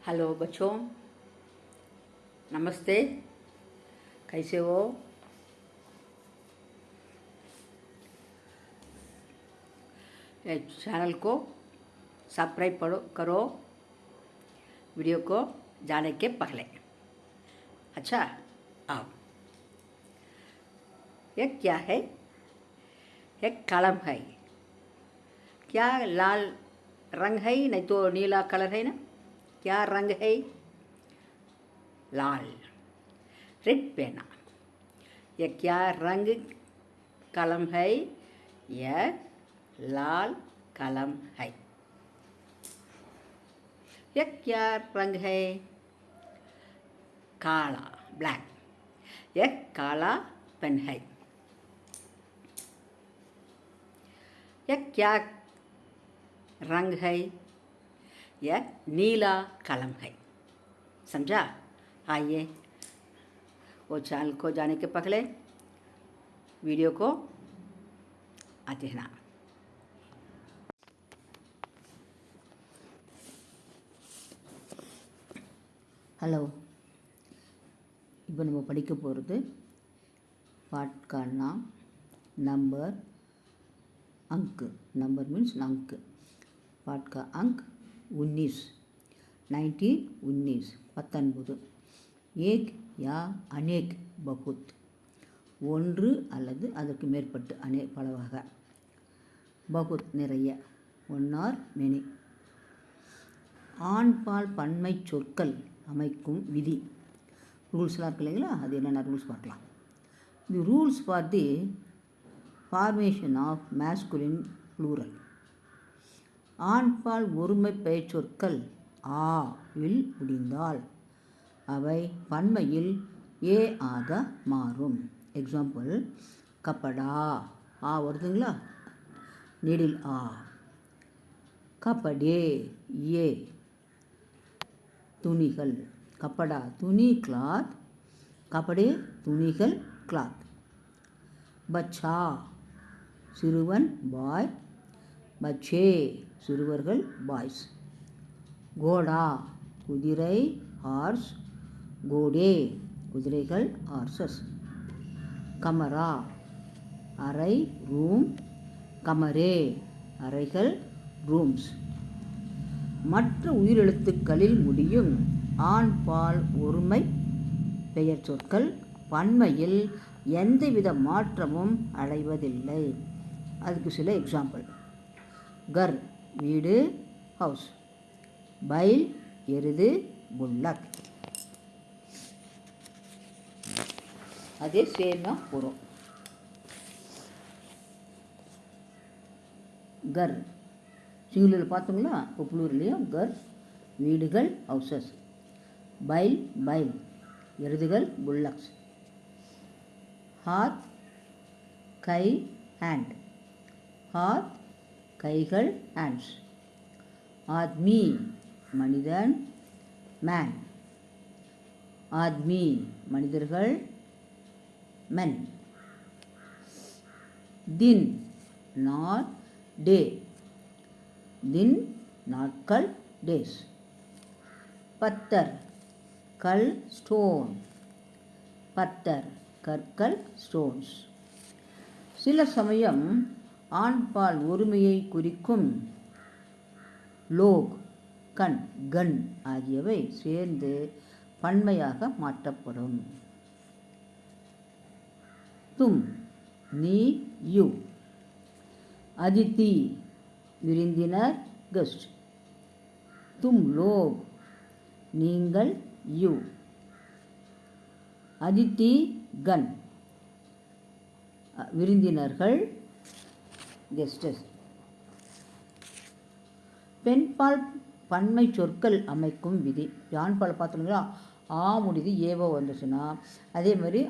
Hello बच्चों, नमस्ते। कैसे हो? चैनल को सब्सक्राइब करो वीडियो को जाने के पहले। अच्छा, आओ। ये क्या है? एक कलम है। क्या लाल रंग है? नहीं तो नीला कलर है ना? क्या रंग है? लाल, रेड पेना। यह क्या रंग कलम है? यह लाल कलम है। यह क्या रंग है? काला, ब्लैक। यह काला पेन है। यह क्या रंग है? यह नीला कलम है। समझा? आइए, वो चैनल को जाने के पहले वीडियो को आते हैं ना। ஹலோ, இப்போ நம்ம படிக்க போகிறது பாட்கானா நம்பர் अंक। नंबर मीन्स अंक। पाठ का अंक 19, 19 एक या अनेक बहुत ஒன்று அல்லது அதற்கு மேற்பட்டு பலவாக, பகுத் நிறைய, ஒன் ஆர் மெனி. ஆண்பால் பன்மை சொற்கள் அமைக்கும் விதி, ரூல்ஸ்லாம் இருக்கு இல்லைங்களா? அது என்னென்ன ரூல்ஸ் பார்க்கலாம். The rules for the formation of masculine plural. ஆண்பால் ஒருமை பெயர்ச்சொற்கள் ஆ வில் முடிந்தால் அவை பன்மையில் ஏ ஆக மாறும். எக்ஸாம்பிள், கப்படா ஆ வருதுங்களா? நீடில் ஆ. கப்படே ஏ. துணிகள், கப்படா துணி கிளாத், கப்படே துணிகள் கிளாத். பச்சா சிறுவன் பாய், பச்சே சிறுவர்கள் பாய்ஸ். கோடா குதிரை ஹார்ஸ், கோடே குதிரைகள் ஹார்சஸ். கமரா அறை ரூம், கமரே அறைகள் ரூம்ஸ். மற்ற உயிரெழுத்துக்களில் முடியும் ஆண்பால் ஒருமை பெயர் சொற்கள் பன்மையில் எந்தவித மாற்றமும் அடைவதில்லை. அதுக்கு சில எக்ஸாம்பிள். கர் வீடு ஹவுஸ், பைல் எருது புல்லக். அதே சேமா வரும். கர் சிங்குலரில் பார்த்தோங்களா? இப்போ ப்ளூரலையும் கர் வீடுகள் ஹவுசஸ், பைல் பைல் எருதுகள் புல்லக்ஸ். ஹாத் கை ஹேண்ட், ஹாத் கைகள் ஹேண்ட்ஸ். ஆத்மி மனிதன் மேன், ஆத்மி மனிதர்கள் men. दिन நாள் டே, दिन நாட்கள் டேஸ். பத்தர் கல் ஸ்டோன், பத்தர் கற்கள் ஸ்டோன்ஸ். சில சமயம் ஆண்பால் ஒருமையை குறிக்கும் லோக் கண் கன் ஆகியவை சேர்ந்து பன்மையாக மாற்றப்படும். தும் நீ யூ. அதிதி விருந்தினர் கெஸ்ட், தும் லோக் நீங்கள் யூ. அதிதி கன் விருந்தினர்கள் கெஸ்டஸ். பெண்பால் பன்மை சொற்கள் அமைக்கும் விதி. ஆண்பால் பார்த்தோம்னா ஆ முடிது ஏவோ வந்துச்சுன்னா அதே மாதிரி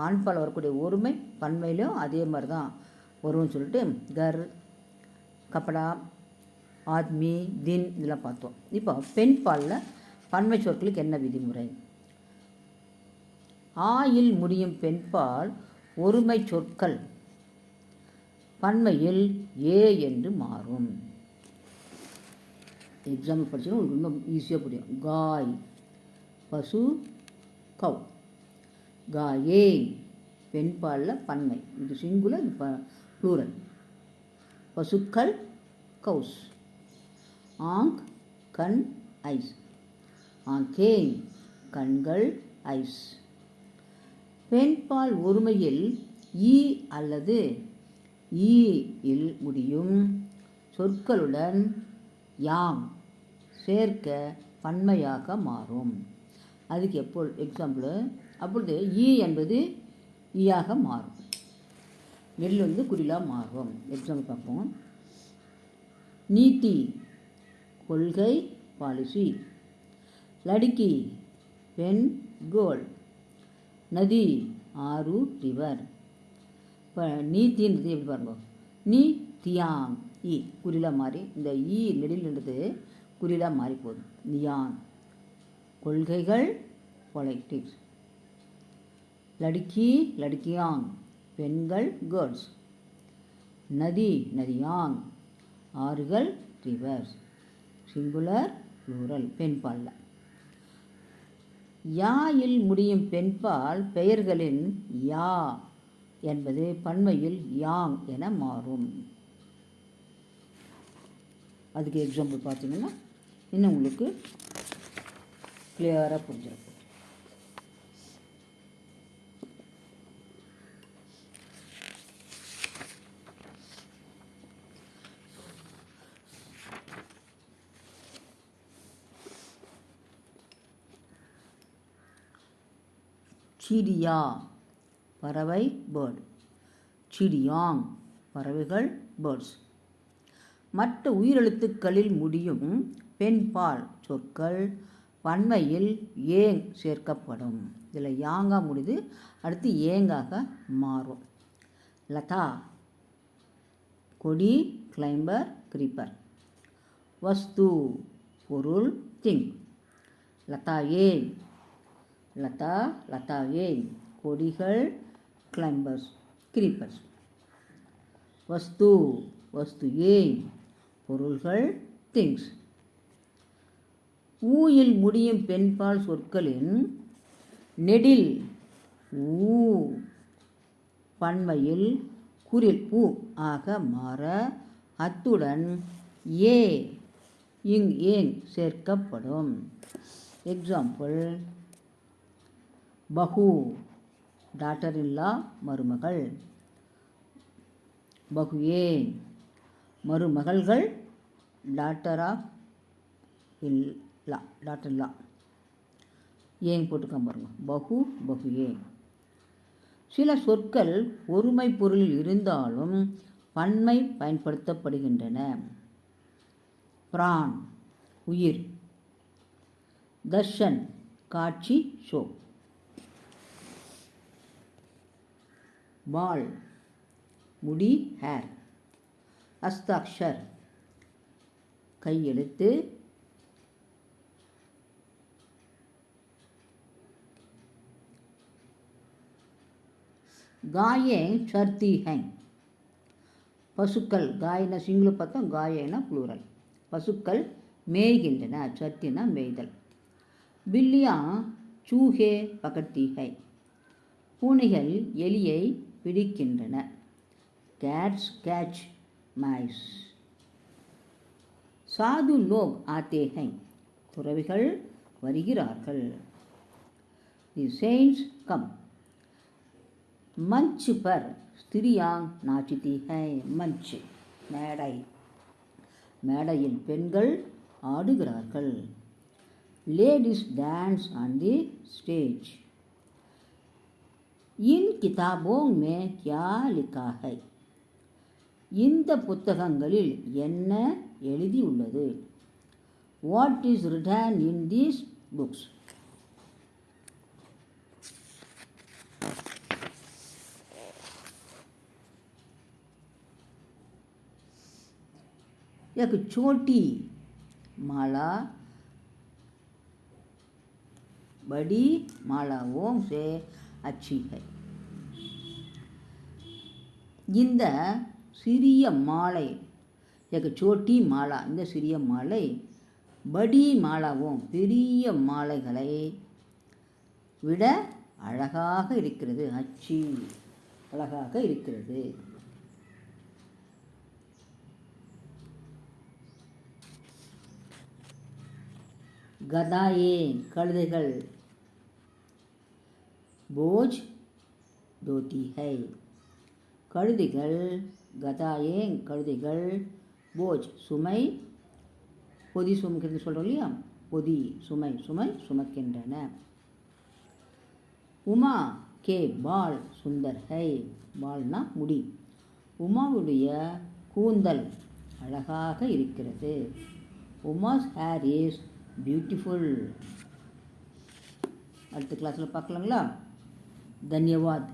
ஆண்பால் வரக்கூடிய ஒருமை பன்மையிலும் அதே மாதிரி தான் வரும்னு சொல்லிட்டு கர், கப்படா, ஆத்மி, தின் இதெல்லாம் பார்த்தோம். இப்போ பெண்பாலில் பன்மை சொற்களுக்கு என்ன விதிமுறை? ஆயில் முடியும் பெண்பால் ஒருமை சொற்கள் பன்மையில் ஏ என்று மாறும். எக்ஸாம்பிள் படிச்சா உங்களுக்கு இன்னும் ஈஸியாக புரியும். காய் பசு கவ். காயே பெண் பாலில் பன்மை, இது சிங்குலர், இது ப்ளூரல். பசுக்கள் கவுஸ். ஆங்க் கண் ஐஸ். ஆங்கே கண்கள் ஐஸ். பெண்பால் ஒருமையில் ஈ அல்லது ஈ இல் முடியும் சொற்களுடன் யாங் சேர்க்க பன்மையாக மாறும். அதுக்கு எக்ஸாம்பிள், அப்பொழுது ஈ என்பது ஈயாக மாறும், நெல் வந்து குறிலாக மாறும். எக்ஸாம்பிள் பார்ப்போம். நீதி கொள்கை பாலிசி. லடுக்கி பெண் கேர்ள். நதி ஆறு ரிவர். இப்போ நீத்தின்றது எப்படி பாருங்க, நீ தியாங் ஈ குறிலாக மாறி, இந்த ஈ நெடில்ன்றது குறிலாக மாறி போகுது. நியாங். கொள்கைகள் பொலிட்டிக்ஸ். லடுக்கி லடுக்கியாங் பெண்கள் கேர்ள்ஸ். நதி நதியாங் ஆறுகள் ரிவர்ஸ். சிங்குலர் ப்ளூரல் பெண்பாலில். யா இல் முடியும் பெண்பால் பெயர்களின் யா என்பது பன்மையில் யாங் என மாறும். அதுக்கு எக்ஸாம்பிள் பார்த்தீங்கன்னா இன்னும் உங்களுக்கு கிளியராக புரிஞ்சிருக்கும். சிடியா பறவை பேர்டு. சிடியாங் பறவைகள் பேர்ட்ஸ். மற்ற உயிரெழுத்துக்களில் முடியும் பெண்பால் சொற்கள் பன்மையில் ஏங் சேர்க்கப்படும். இதில் யாங்கா முடிது, அடுத்து ஏங்காக மாறும். லதா கொடி கிளைம்பர் கிரீப்பர். வஸ்து பொருள் திங். லதா ஏங் லதா லதா ஏங் கொடிகள் கிளைம்பர்ஸ் கிரீப்பர்ஸ். வஸ்து வஸ்து ஏங் பொருள்கள் திங்ஸ். ஊயில் முடியும் பெண்பால் சொற்களின் நெடில் ஊ பன்மையில் குறில் ஊ ஆக மாற அத்துடன் ஏ இங் ஏங் சேர்க்கப்படும். எக்ஸாம்பிள், பஹு டாட்டர் இல்லா மருமகள். பஹுயே மருமகள்கள் டாட்டர் ஆஃப் இல்லா டாட்டர் இல்லா. ஏங் போட்டுக்க பாருங்க. பஹு பஹுயே. சில சொற்கள் ஒருமை பொருளில் இருந்தாலும் பன்மை பயன்படுத்தப்படுகின்றன. பிரான் உயிர். தர்ஷன் காட்சி ஷோ. பால் முடி ஹேர். அஸ்தாக்ஷர் கையெழுத்து. காயேங் சர்த்தி ஹேங் பசுக்கள். காயினா சிங்குலர் பார்த்தோம், காயேனா ப்ளூரல். பசுக்கள் மேய்கின்றன, சர்த்தினா மேய்தல். பில்லியா சூஹே பகட்டி ஹை பூனைகள் எலியை பிடிக்கின்றன. Gates catch mice. சாது லோக் ஆத்தே ஹை துறவிகள் வருகிறார்கள். The saints come. मंच पर स्त्रियां नाचती हैं. मंच மேடை. மேடையில் பெண்கள் ஆடுகிறார்கள். Ladies dance on the stage. इन किताबों में क्या लिखा है இந்த புத்தகங்களில் என்ன எழுதியுள்ளது? What is written in these books? एक छोटी माला बड़ी मालाओं से अच्छी है. இந்த சிறிய மாலை एक छोटी மாலா இந்த சிறிய மாலை படி மாலாவும் பெரிய மாலைகளை விட அழகாக இருக்கிறது. அச்சி அழகாக இருக்கிறது. கதாயே கழுதைகள். போஜ் தோத்தி ஹை. கழுதைகள். கதாயே கழுதைகள். போஜ் சுமை. பொதி சுமக்கிறது சொல்கிறோம் இல்லையா, பொதி சுமை சுமை சுமக்கின்றன. உமா கே பால் சுந்தர் ஹை. பால்னா முடி. உமாவுடைய கூந்தல் அழகாக இருக்கிறது. Uma's hair is beautiful. அடுத்த கிளாஸில் பார்க்கலாங்களா? தன்யவாத்.